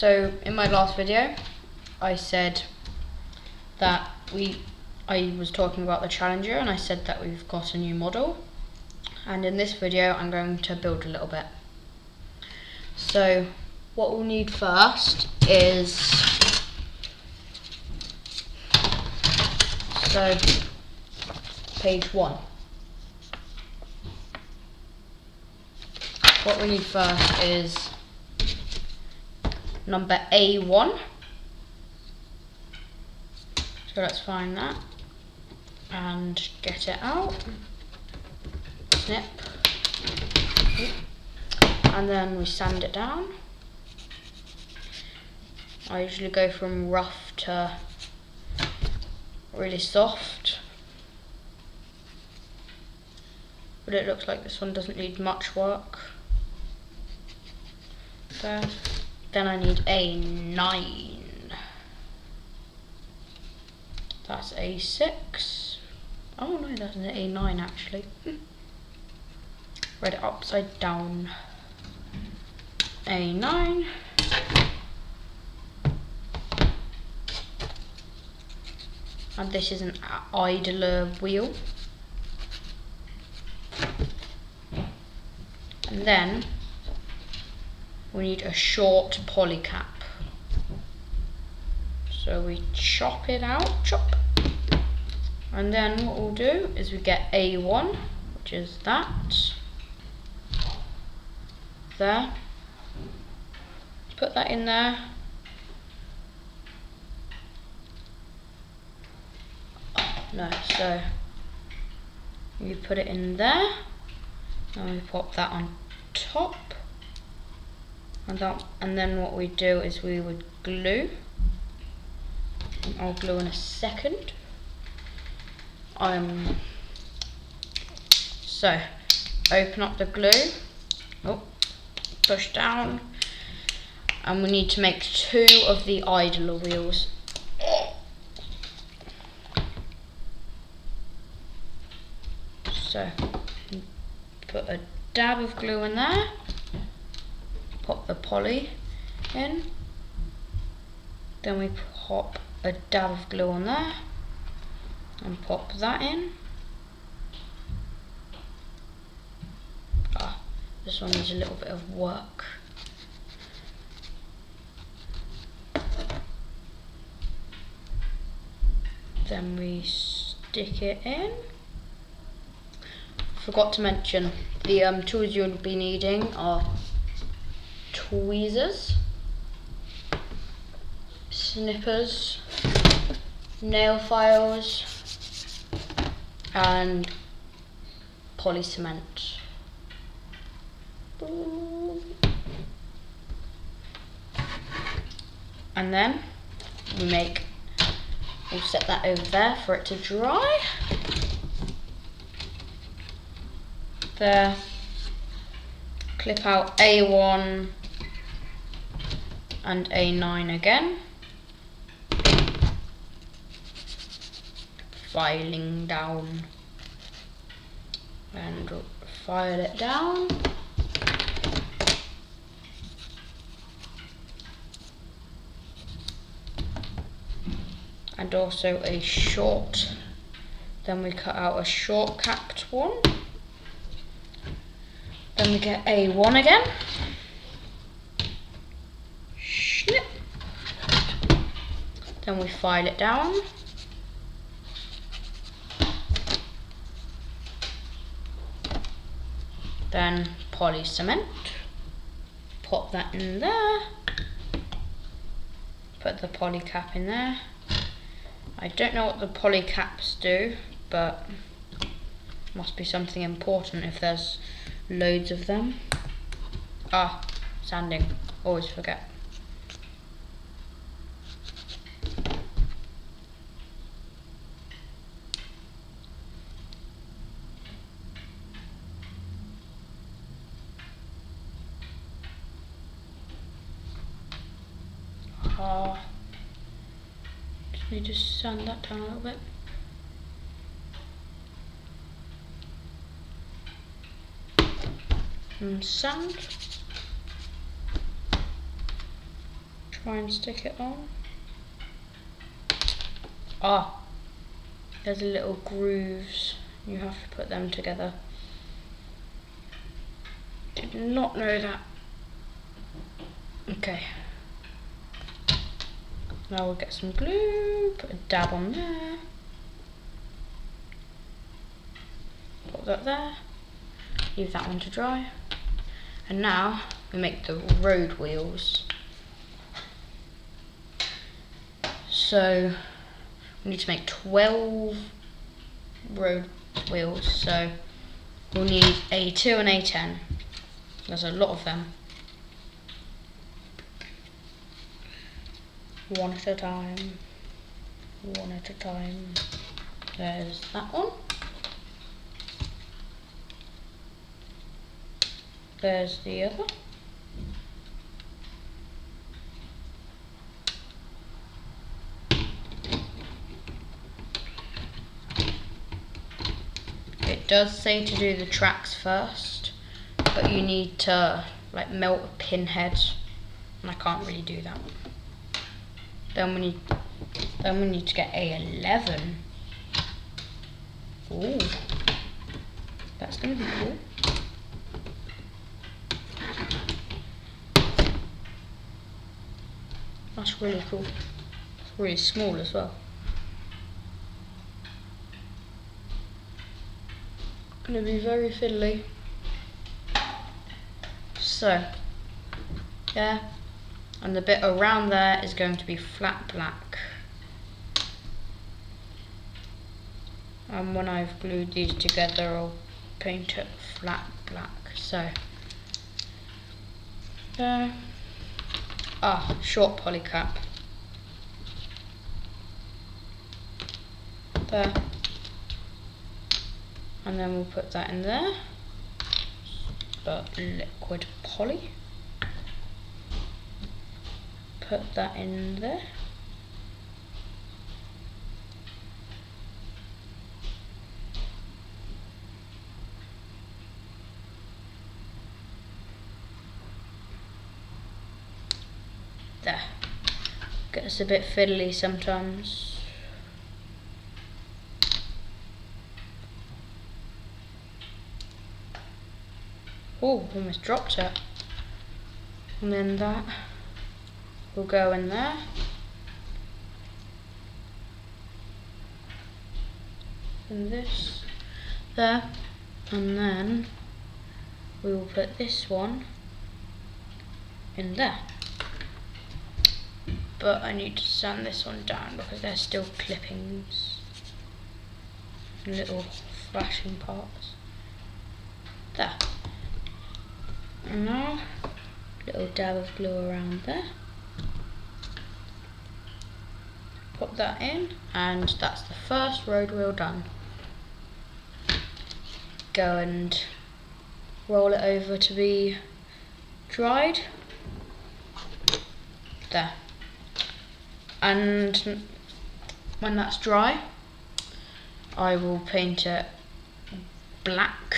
So in my last video, I said that I was talking about the Challenger, and I said that we've got a new model. And in this video, I'm going to build a little bit. So what we'll need first is page 1. What we need first is number A1. So let's find that and get it out. Snip. And then we sand it down. I usually go from rough to really soft, but it looks like this one doesn't need much work. There. Then I need A9. That's A6. Oh no, that's an A9 actually. Read it upside down. A9. And this is an idler wheel. And then we need a short poly cap. So we chop it out, chop. And then what we'll do is we get A1, which is that. There. Put that in there. No, so you put it in there, and we pop that on top, and then what we do is we would glue. I'll glue in a second. So open up the glue, push down, and we need to make 2 of the idler wheels. So put a dab of glue in there, pop the poly in, then we pop a dab of glue on there and pop that in. This one needs a little bit of work. Then we stick it in. Forgot to mention, the tools you'll be needing are tweezers, snippers, nail files, and poly cement. And then we'll set that over there for it to dry. There, clip out A1 and A9 again, filing down, and file it down, and also a short, then we cut out a short capped one. Then we get A1 again, snip, then we file it down, then poly cement, pop that in there, put the poly cap in there. I don't know what the poly caps do, but must be something important if there's loads of them. Sanding, always forget. Just need to sand that down a little bit. And sand. try and stick it on. Ah, there's a little grooves. You have to put them together. Did not know that. Okay. Now we'll get some glue, put a dab on there. Put that there. Leave that one to dry. And now we make the road wheels. So we need to make 12 road wheels. So we'll need A2 and A10. There's a lot of them. One at a time. One at a time. There's that one. There's the other. It does say to do the tracks first, but you need to like melt a pinhead, and I can't really do that. Then we need to get A11. Ooh, that's gonna be cool. That's really cool. It's really small as well. Gonna be very fiddly. So, yeah, and the bit around there is going to be flat black. And when I've glued these together, I'll paint it flat black. So, short polycap. There. And then we'll put that in there. But liquid poly. Put that in there. There. Gets a bit fiddly sometimes. Oh, almost dropped it. And then that will go in there. And this there. And then we will put this one in there. But I need to sand this one down because there's still clippings and little flashing parts. There. And now, little dab of glue around there. Pop that in, and that's the first road wheel done. Go and roll it over to be dried. There. And when that's dry, I will paint it black,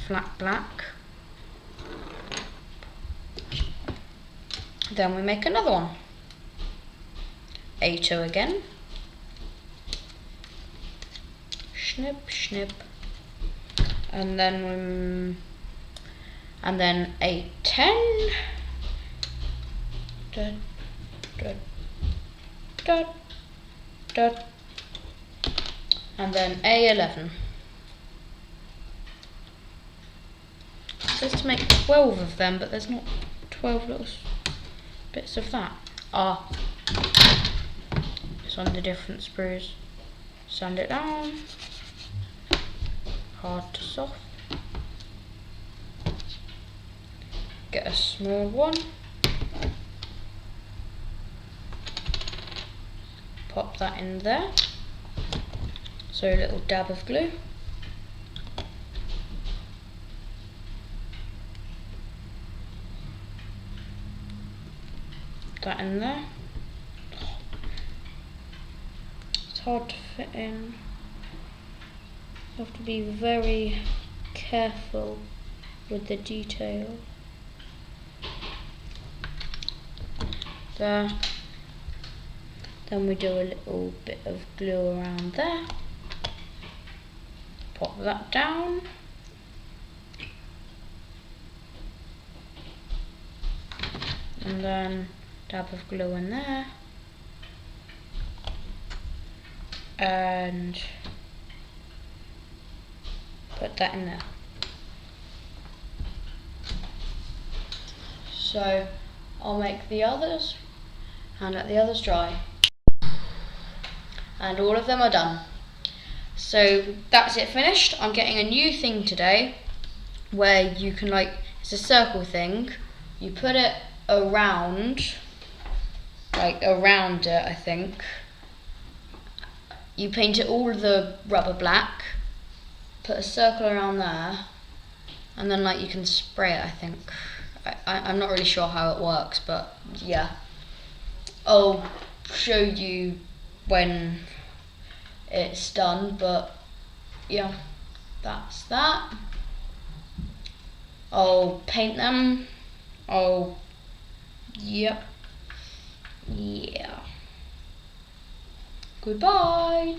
flat black. Then we make another one. A2 again. Snip, snip. And then A10. Dot, dot, dot, dot. And then A11. It says to make 12 of them, but there's not 12 little bits of that. It's on the different sprues. Sand it down. Hard to soft. Get a small one. Pop that in there. So a little dab of glue. That in there. It's hard to fit in. You have to be very careful with the detail. there. Then we do a little bit of glue around there. Pop that down. And then dab of glue in there. And put that in there. So I'll make the others and let the others dry. And all of them are done. So that's it finished. I'm getting a new thing today where you can, like, it's a circle thing. You put it around, like around it, I think. You paint it all the rubber black, put a circle around there, and then like you can spray it, I think. I'm not really sure how it works, but yeah. I'll show you when it's done, but yeah, that's that. I'll paint them. Yep. Yeah. Goodbye.